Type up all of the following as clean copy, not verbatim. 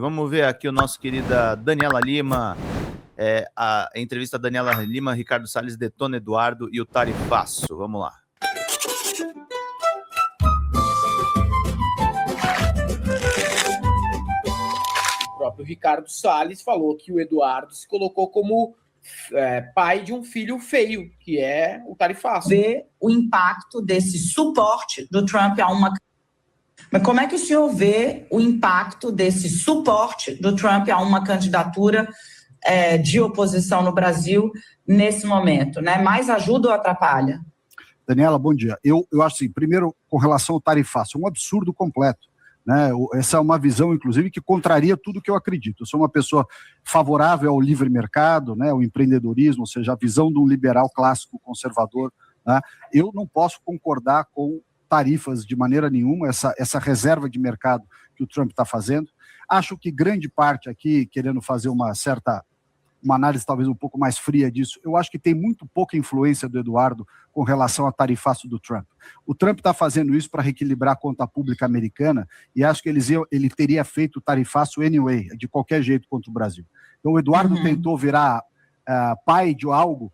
Vamos ver aqui o nosso querida Daniela Lima, a entrevista da Daniela Lima, Ricardo Salles detona Eduardo e o tarifaço. Vamos lá. O próprio Ricardo Salles falou que o Eduardo se colocou como pai de um filho feio, que é o tarifaço. Ver o impacto desse suporte do Trump a uma... Mas como é que o senhor vê o impacto desse suporte do Trump a uma candidatura de oposição no Brasil nesse momento, né? Mais ajuda ou atrapalha? Daniela, bom dia. Eu acho assim, primeiro, com relação ao tarifaço, é um absurdo completo, né? Essa é uma visão, inclusive, que contraria tudo que eu acredito. Eu sou uma pessoa favorável ao livre mercado, né, ao empreendedorismo, ou seja, a visão de um liberal clássico conservador, né? Eu não posso concordar com tarifas de maneira nenhuma, essa reserva de mercado que o Trump está fazendo. Acho que grande parte aqui, querendo fazer uma análise talvez um pouco mais fria disso, eu acho que tem muito pouca influência do Eduardo com relação a tarifaço do Trump. O Trump está fazendo isso para reequilibrar a conta pública americana e acho que ele teria feito o tarifaço anyway, de qualquer jeito contra o Brasil. Então o Eduardo tentou virar pai de algo,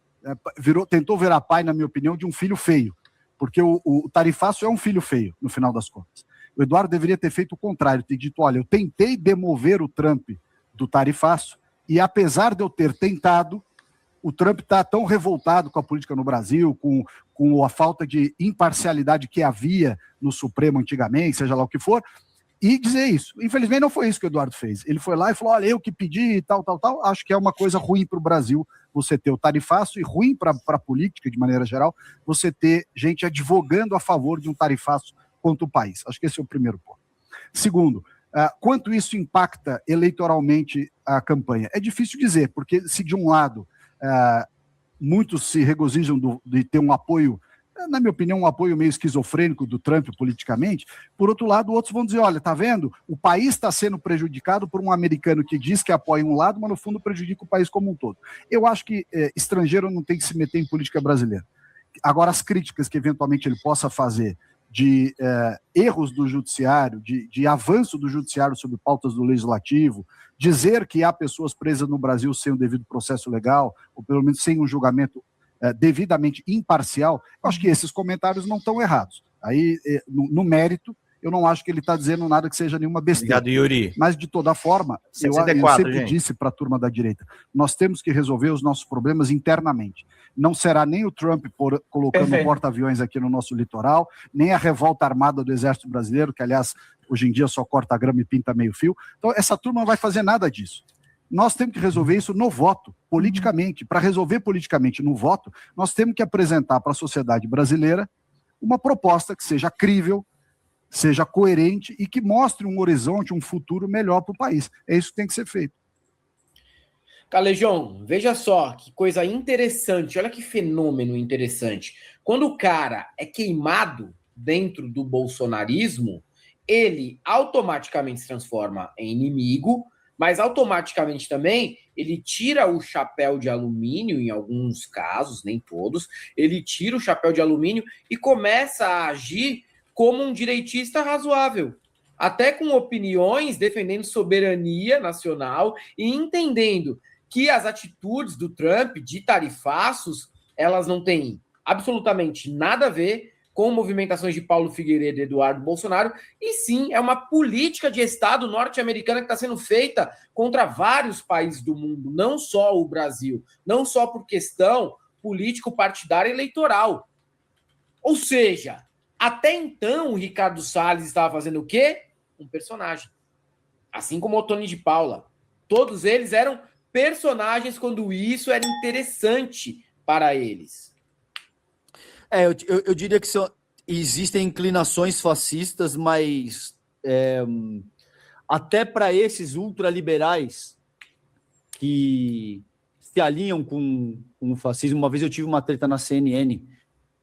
tentou virar pai, na minha opinião, de um filho feio, porque o tarifaço é um filho feio, no final das contas. O Eduardo deveria ter feito o contrário, ter dito, olha, eu tentei demover o Trump do tarifaço, e apesar de eu ter tentado, o Trump está tão revoltado com a política no Brasil, com a falta de imparcialidade que havia no Supremo antigamente, seja lá o que for, e dizer isso. Infelizmente não foi isso que o Eduardo fez. Ele foi lá e falou, olha, eu que pedi e tal. Acho que é uma coisa ruim para o Brasil você ter o tarifaço e ruim para a política, de maneira geral, você ter gente advogando a favor de um tarifaço contra o país. Acho que esse é o primeiro ponto. Segundo, quanto isso impacta eleitoralmente a campanha? É difícil dizer, porque se de um lado muitos se regozijam de ter um apoio, na minha opinião, um apoio meio esquizofrênico do Trump politicamente, por outro lado, outros vão dizer, olha, tá vendo? O país está sendo prejudicado por um americano que diz que apoia um lado, mas no fundo prejudica o país como um todo. Eu acho que estrangeiro não tem que se meter em política brasileira. Agora, as críticas que eventualmente ele possa fazer de erros do judiciário, de avanço do judiciário sobre pautas do legislativo, dizer que há pessoas presas no Brasil sem o devido processo legal, ou pelo menos sem um julgamento devidamente imparcial, eu acho que esses comentários não estão errados. Aí, no mérito, eu não acho que ele está dizendo nada que seja nenhuma besteira. Obrigado, Yuri. Mas, de toda forma, 64, eu sempre gente. disse para a turma da direita, nós temos que resolver os nossos problemas internamente. Não será nem o Trump colocando porta-aviões aqui no nosso litoral, nem a revolta armada do Exército Brasileiro, que, aliás, hoje em dia só corta grama e pinta meio fio. Então, essa turma não vai fazer nada disso. Nós temos que resolver isso no voto, politicamente. Para resolver politicamente no voto, nós temos que apresentar para a sociedade brasileira uma proposta que seja crível, seja coerente e que mostre um horizonte, um futuro melhor para o país. É isso que tem que ser feito. Calejão, veja só que coisa interessante, olha que fenômeno interessante. Quando o cara é queimado dentro do bolsonarismo, ele automaticamente se transforma em inimigo, mas automaticamente também ele tira o chapéu de alumínio, em alguns casos, nem todos, ele tira o chapéu de alumínio e começa a agir como um direitista razoável, até com opiniões defendendo soberania nacional e entendendo que as atitudes do Trump de tarifaços, elas não têm absolutamente nada a ver com movimentações de Paulo Figueiredo e Eduardo Bolsonaro, e sim, é uma política de Estado norte-americana que está sendo feita contra vários países do mundo, não só o Brasil, não só por questão político-partidária eleitoral. Ou seja, até então o Ricardo Salles estava fazendo o quê? Um personagem. Assim como o Tony de Paula. Todos eles eram personagens quando isso era interessante para eles. Eu diria que existem inclinações fascistas, mas até para esses ultraliberais que se alinham com o fascismo. Uma vez eu tive uma treta na CNN,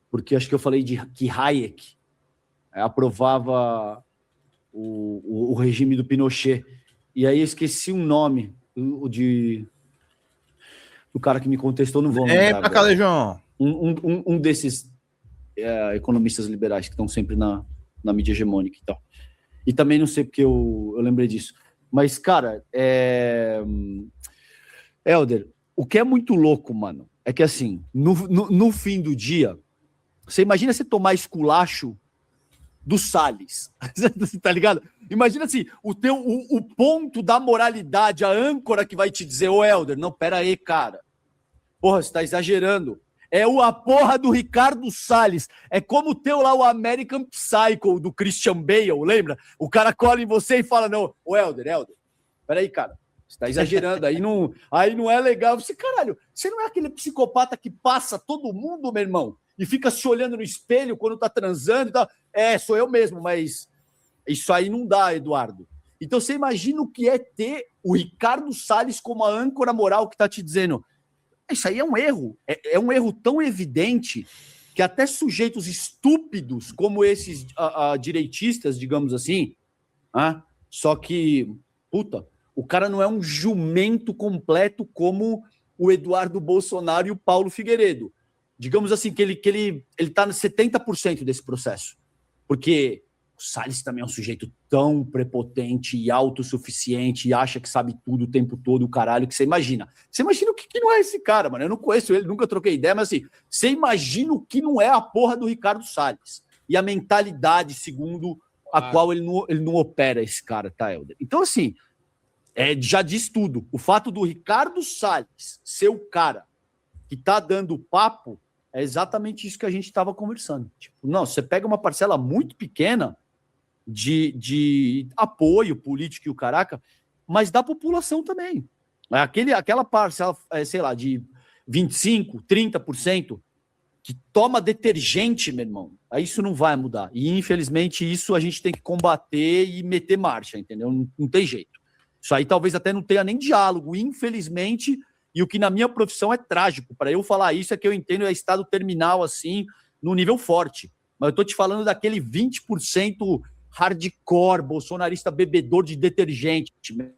porque acho que eu falei que Hayek aprovava o regime do Pinochet. E aí eu esqueci um nome do cara que me contestou, não vou lembrar. Calejão. Um desses economistas liberais que estão sempre na mídia hegemônica e tal. E também não sei porque eu lembrei disso. Mas, cara, Helder, o que é muito louco, mano, é que assim, no fim do dia, você imagina você tomar esculacho do Salles, tá ligado? Imagina assim, o ponto da moralidade, a âncora que vai te dizer, ô Helder, não, pera aí, cara. Porra, você tá exagerando. É a porra do Ricardo Salles. É como ter lá o American Psycho do Christian Bale, lembra? O cara cola em você e fala, não, ô Helder, peraí, cara, você tá exagerando, aí não é legal. Você, caralho, você não é aquele psicopata que passa todo mundo, meu irmão, e fica se olhando no espelho quando tá transando e tal. Sou eu mesmo, mas isso aí não dá, Eduardo. Então você imagina o que é ter o Ricardo Salles como a âncora moral que tá te dizendo, isso aí é um erro. É um erro tão evidente que até sujeitos estúpidos como esses direitistas, digamos assim, só que, puta, o cara não é um jumento completo como o Eduardo Bolsonaro e o Paulo Figueiredo. Digamos assim, que ele tá no 70% desse processo. Porque o Salles também é um sujeito tão prepotente e autossuficiente e acha que sabe tudo o tempo todo, o caralho, que você imagina. Você imagina o que não é esse cara, mano. Eu não conheço ele, nunca troquei ideia, mas assim, você imagina o que não é a porra do Ricardo Salles. E a mentalidade segundo a qual ele não opera, esse cara, tá, Helder? Então, assim, já diz tudo. O fato do Ricardo Salles ser o cara que tá dando papo é exatamente isso que a gente estava conversando. Tipo, não, você pega uma parcela muito pequena de apoio político e o caraca, mas da população também. Aquela parcela, sei lá, de 25%, 30% que toma detergente, meu irmão, aí isso não vai mudar. E, infelizmente, isso a gente tem que combater e meter marcha, entendeu? Não tem jeito. Isso aí talvez até não tenha nem diálogo, infelizmente, e o que na minha profissão é trágico. Para eu falar isso é que eu entendo é estado terminal, assim, no nível forte. Mas eu tô te falando daquele 20% hardcore, bolsonarista bebedor de detergente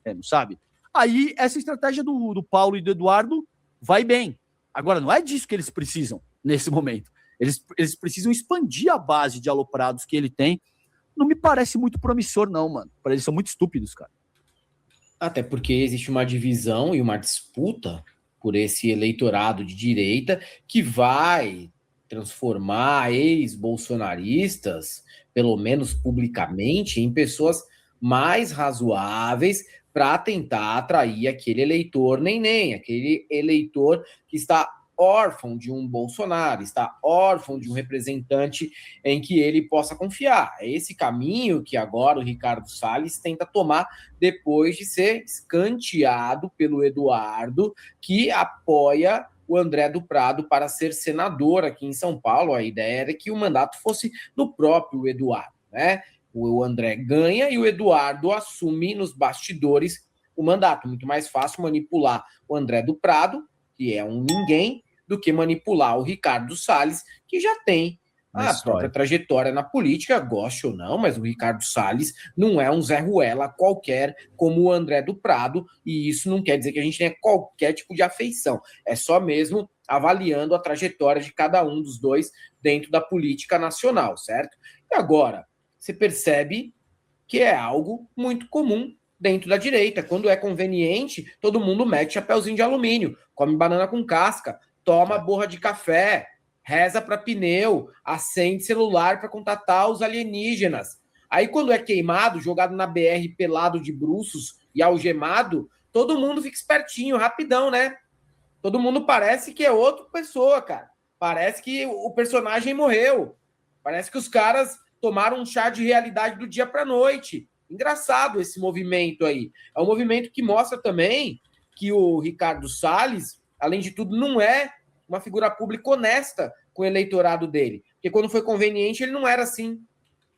mesmo, sabe? Aí essa estratégia do Paulo e do Eduardo vai bem. Agora, não é disso que eles precisam nesse momento. Eles precisam expandir a base de aloprados que ele tem. Não me parece muito promissor, não, mano. Eles são muito estúpidos, cara. Até porque existe uma divisão e uma disputa por esse eleitorado de direita que vai transformar ex-bolsonaristas, pelo menos publicamente, em pessoas mais razoáveis para tentar atrair aquele eleitor neném, aquele eleitor que está órfão de um Bolsonaro, está órfão de um representante em que ele possa confiar. É esse caminho que agora o Ricardo Salles tenta tomar depois de ser escanteado pelo Eduardo, que apoia o André do Prado para ser senador aqui em São Paulo. A ideia era que o mandato fosse do próprio Eduardo, né? O André ganha e o Eduardo assume nos bastidores o mandato. Muito mais fácil manipular o André do Prado, que é um ninguém, do que manipular o Ricardo Salles, que já tem a própria trajetória na política, goste ou não, mas o Ricardo Salles não é um Zé Ruela qualquer como o André do Prado, e isso não quer dizer que a gente tenha qualquer tipo de afeição, é só mesmo avaliando a trajetória de cada um dos dois dentro da política nacional, certo? E agora, você percebe que é algo muito comum dentro da direita. Quando é conveniente, todo mundo mete chapéuzinho de alumínio, come banana com casca, toma borra de café, reza para pneu, acende celular para contatar os alienígenas. Aí quando é queimado, jogado na BR pelado de bruços e algemado, todo mundo fica espertinho, rapidão, né? Todo mundo parece que é outra pessoa, cara. Parece que o personagem morreu. Parece que os caras tomaram um chá de realidade do dia para noite. Engraçado esse movimento aí. É um movimento que mostra também que o Ricardo Salles, além de tudo, não é uma figura pública honesta com o eleitorado dele. Porque quando foi conveniente, ele não era assim.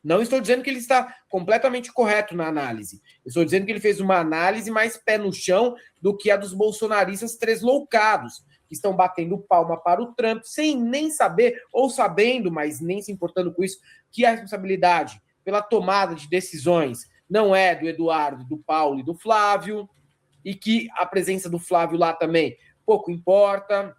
Não estou dizendo que ele está completamente correto na análise. Estou dizendo que ele fez uma análise mais pé no chão do que a dos bolsonaristas tresloucados, que estão batendo palma para o Trump, sem nem saber, ou sabendo, mas nem se importando com isso, que a responsabilidade pela tomada de decisões não é do Eduardo, do Paulo e do Flávio, e que a presença do Flávio lá também pouco importa,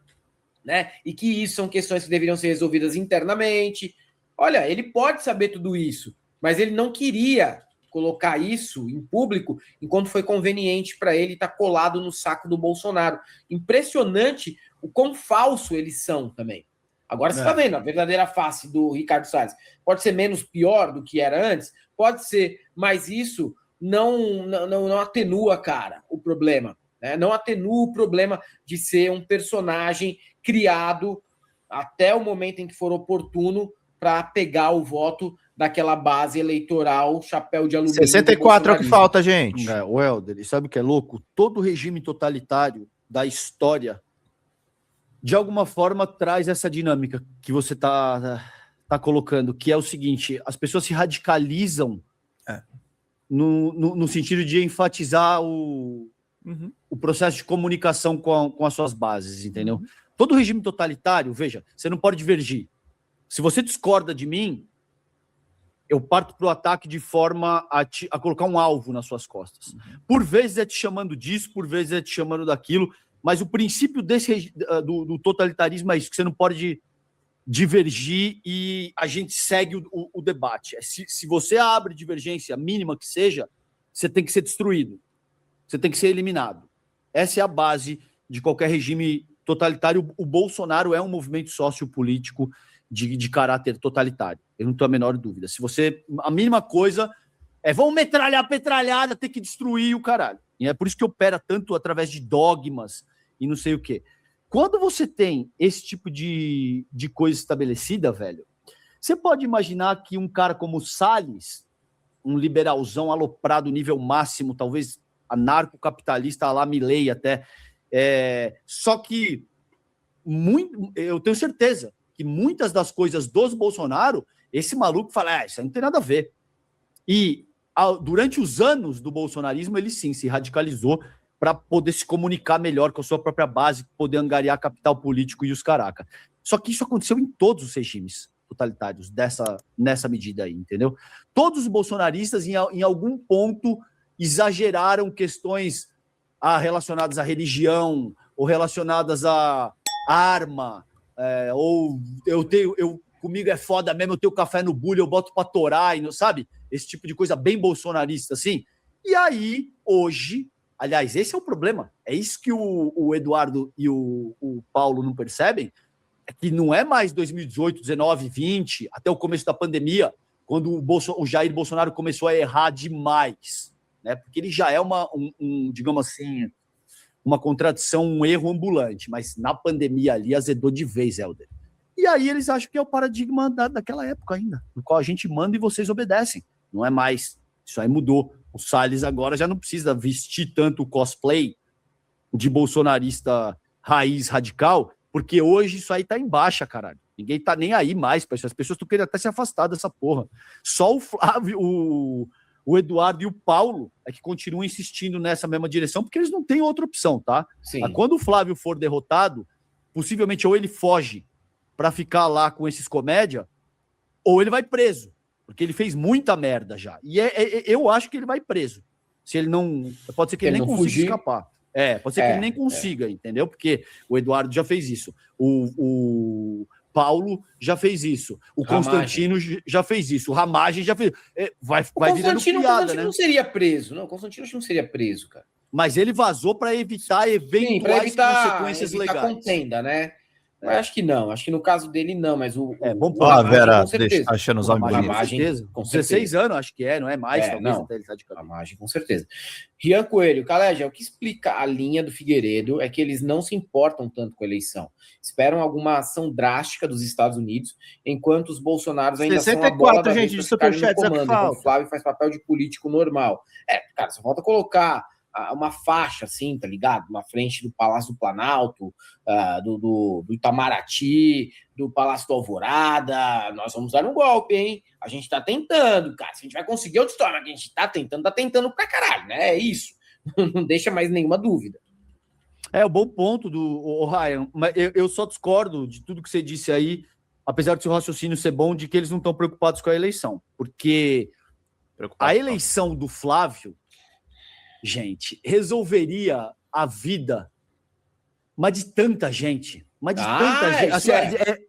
né? E que isso são questões que deveriam ser resolvidas internamente. Olha, ele pode saber tudo isso, mas ele não queria colocar isso em público enquanto foi conveniente para ele estar colado no saco do Bolsonaro. Impressionante o quão falso eles são também. Agora você está vendo a verdadeira face do Ricardo Salles. Pode ser menos pior do que era antes? Pode ser, mas isso não atenua, cara, o problema. Né? Não atenua o problema de ser um personagem criado até o momento em que for oportuno para pegar o voto daquela base eleitoral chapéu de alumínio. 64 é o que falta, gente. O Helder, sabe o que é louco? Todo regime totalitário da história, de alguma forma, traz essa dinâmica que você tá colocando, que é o seguinte: as pessoas se radicalizam no sentido de enfatizar o processo de comunicação com as suas bases, entendeu? Todo regime totalitário, veja, você não pode divergir. Se você discorda de mim, eu parto para o ataque de forma a colocar um alvo nas suas costas. Por vezes é te chamando disso, por vezes é te chamando daquilo, mas o princípio do totalitarismo é isso, que você não pode divergir e a gente segue o debate. Se você abre divergência mínima que seja, você tem que ser destruído. Você tem que ser eliminado. Essa é a base de qualquer regime totalitário. O Bolsonaro é um movimento sociopolítico de caráter totalitário. Eu não tenho a menor dúvida. Se você... A mínima coisa é vamos metralhar a petralhada, ter que destruir o caralho. E é por isso que opera tanto através de dogmas e não sei o quê. Quando você tem esse tipo de coisa estabelecida, velho, você pode imaginar que um cara como o Salles, um liberalzão aloprado nível máximo, talvez anarcocapitalista, lá Milei até, só que eu tenho certeza que muitas das coisas dos Bolsonaro, esse maluco fala, isso aí não tem nada a ver. E durante os anos do bolsonarismo, ele sim se radicalizou para poder se comunicar melhor com a sua própria base, poder angariar capital político e os caraca. Só que isso aconteceu em todos os regimes totalitários, nessa medida aí, entendeu? Todos os bolsonaristas, em algum ponto, exageraram questões relacionadas à religião, ou relacionadas à arma, ou comigo é foda mesmo, eu tenho café no bulho, eu boto pra torar, sabe? Esse tipo de coisa bem bolsonarista, assim. E aí, hoje, aliás, esse é o problema. É isso que o Eduardo e o Paulo não percebem, é que não é mais 2018, 19, 20, até o começo da pandemia, quando o Jair Bolsonaro começou a errar demais, né? Porque ele já é digamos assim, uma contradição, um erro ambulante, mas na pandemia ali azedou de vez, Helder. E aí eles acham que é o paradigma daquela época ainda, no qual a gente manda e vocês obedecem. Não é mais. Isso aí mudou. O Salles agora já não precisa vestir tanto o cosplay de bolsonarista raiz radical, porque hoje isso aí tá em baixa, caralho. Ninguém tá nem aí mais para isso. As pessoas estão querendo até se afastar dessa porra. Só o Flávio, o Eduardo e o Paulo é que continuam insistindo nessa mesma direção, porque eles não têm outra opção, tá? Sim. Mas quando o Flávio for derrotado, possivelmente ou ele foge para ficar lá com esses comédia, ou ele vai preso, porque ele fez muita merda já. E eu acho que ele vai preso. Se ele não... Pode ser que ele nem consiga escapar. Pode ser que ele nem consiga, entendeu? Porque o Eduardo já fez isso. O Paulo já fez isso. O Constantino já fez isso. O Ramagem já fez... Vai virando piada, né? O Constantino não seria preso. Não, o Constantino não seria preso, cara. Mas ele vazou para evitar eventuais consequências legais. Contenda, né? Eu acho que não. Acho que no caso dele, não. Mas bom ponto. A Vera deixa achando os homens bonitos. Com 16 anos, acho que não é mais, talvez. Não, até ele tá de cabelo. Ramagem, com certeza. Rian Coelho, Calégia, o que explica a linha do Figueiredo é que eles não se importam tanto com a eleição. Esperam alguma ação drástica dos Estados Unidos, enquanto os Bolsonaros ainda 64, são a bola da gente, vez de superchat, no comando, enquanto o Flávio faz papel de político normal. Cara, só falta colocar uma faixa, assim, tá ligado? Na frente do Palácio do Planalto, do Itamaraty, do Palácio do Alvorada. Nós vamos dar um golpe, hein? A gente tá tentando, cara. Se a gente vai conseguir outra história, mas que a gente tá tentando pra caralho, né? É isso. Não deixa mais nenhuma dúvida. O bom ponto do Ryan, mas eu só discordo de tudo que você disse aí, apesar do seu raciocínio ser bom, de que eles não estão preocupados com a eleição. Porque a eleição do Flávio, gente, resolveria a vida, mas de tanta gente. Mas de tanta gente.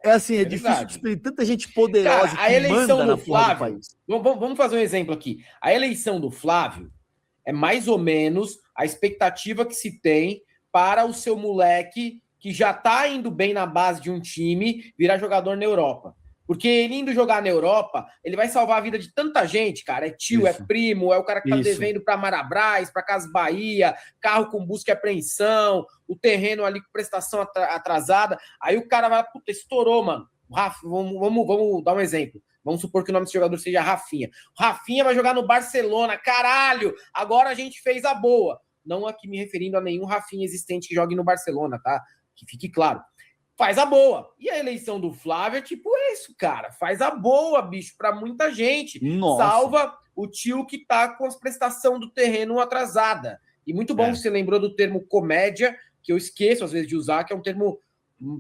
Assim, é difícil de explicar. Tanta gente poderosa. Cara, a eleição do Flávio. país. Vamos fazer um exemplo aqui. A eleição do Flávio é mais ou menos a expectativa que se tem para o seu moleque que já tá indo bem na base de um time virar jogador na Europa. Porque ele indo jogar na Europa, ele vai salvar a vida de tanta gente, cara. É tio, é primo, é o cara que tá devendo para Marabras, para Casas Bahia, carro com busca e apreensão, o terreno ali com prestação atrasada. Aí o cara vai, puta, estourou, mano. Rafa, vamos dar um exemplo. Vamos supor que o nome desse jogador seja Rafinha. O Rafinha vai jogar no Barcelona. Caralho! Agora a gente fez a boa. Não aqui me referindo a nenhum Rafinha existente que jogue no Barcelona, tá? Que fique claro. Faz a boa. E a eleição do Flávio é tipo isso, cara. Faz a boa, bicho, pra muita gente. Nossa. Salva o tio que tá com a prestação do terreno atrasada. E muito bom que você lembrou do termo comédia, que eu esqueço às vezes de usar, que é um termo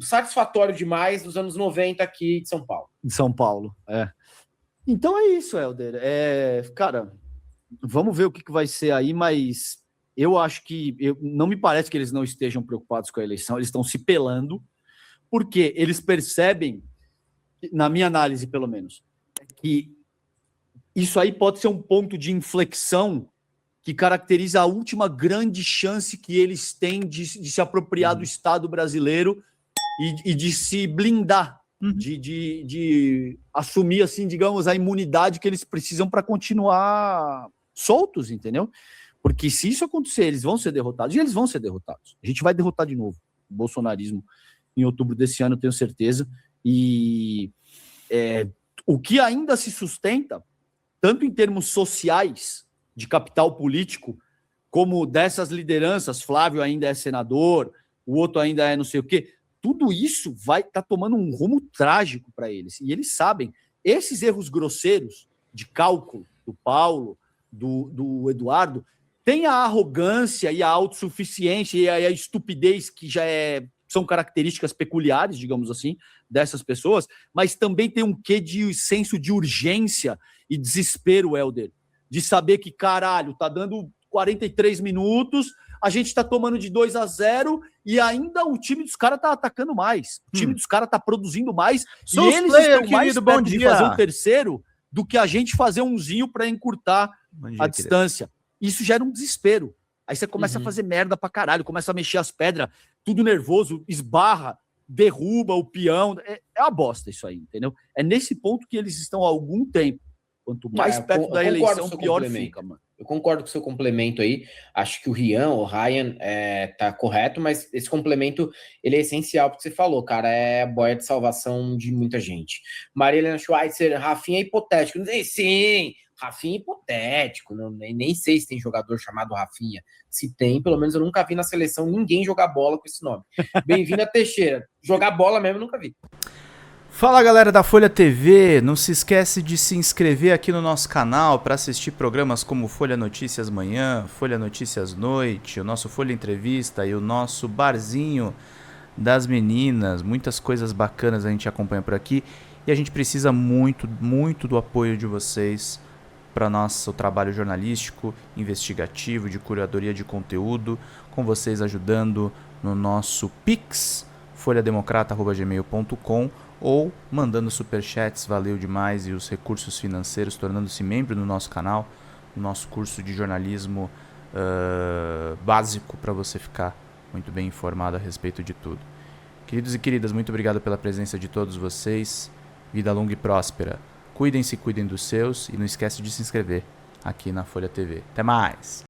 satisfatório demais dos anos 90 aqui de São Paulo. De São Paulo, é. Então é isso, Helder. Cara, vamos ver o que vai ser aí, mas eu acho que... não me parece que eles não estejam preocupados com a eleição, eles estão se pelando, porque eles percebem, na minha análise pelo menos, que isso aí pode ser um ponto de inflexão que caracteriza a última grande chance que eles têm de se apropriar do Estado brasileiro e de se blindar, de assumir, assim, digamos, a imunidade que eles precisam para continuar soltos, entendeu? Porque se isso acontecer, eles vão ser derrotados, e eles vão ser derrotados. A gente vai derrotar de novo o bolsonarismo em outubro desse ano, eu tenho certeza. E o que ainda se sustenta, tanto em termos sociais, de capital político, como dessas lideranças, Flávio ainda é senador, o outro ainda é não sei o quê, tudo isso vai estar tomando um rumo trágico para eles. E eles sabem, esses erros grosseiros de cálculo do Paulo, do Eduardo, tem a arrogância e a autossuficiência e a estupidez que já são características peculiares, digamos assim, dessas pessoas, mas também tem um quê de senso de urgência e desespero, Helder, de saber que, caralho, tá dando 43 minutos, a gente tá tomando de 2-0 e ainda o time dos caras tá atacando mais. O time dos caras tá produzindo mais e eles estão mais perto de fazer um terceiro do que a gente fazer umzinho para encurtar a distância. Isso gera um desespero. Aí você começa a fazer merda pra caralho, começa a mexer as pedras, tudo nervoso, esbarra, derruba o peão. É uma bosta isso aí, entendeu? É nesse ponto que eles estão há algum tempo. Quanto mais perto da eleição, pior fica, mano. Eu concordo com o seu complemento aí. Acho que o Ryan tá correto, mas esse complemento ele é essencial porque você falou, cara, é a boia de salvação de muita gente. Maria Helena Schweitzer, Rafinha é hipotético. Sim, Rafinha é hipotético. Nem sei se tem jogador chamado Rafinha. Se tem, pelo menos eu nunca vi na seleção ninguém jogar bola com esse nome. Bem-vindo a Teixeira. Jogar bola mesmo, nunca vi. Fala, galera da Folha TV, não se esquece de se inscrever aqui no nosso canal para assistir programas como Folha Notícias Manhã, Folha Notícias Noite, o nosso Folha Entrevista e o nosso Barzinho das Meninas. Muitas coisas bacanas a gente acompanha por aqui e a gente precisa muito, muito do apoio de vocês para nosso trabalho jornalístico, investigativo, de curadoria de conteúdo, com vocês ajudando no nosso Pix, folhademocrata@gmail.com, ou mandando superchats, valeu demais, e os recursos financeiros, tornando-se membro do nosso canal, no nosso curso de jornalismo básico, para você ficar muito bem informado a respeito de tudo. Queridos e queridas, muito obrigado pela presença de todos vocês, vida longa e próspera. Cuidem-se, cuidem dos seus, e não esquece de se inscrever aqui na Folha TV. Até mais!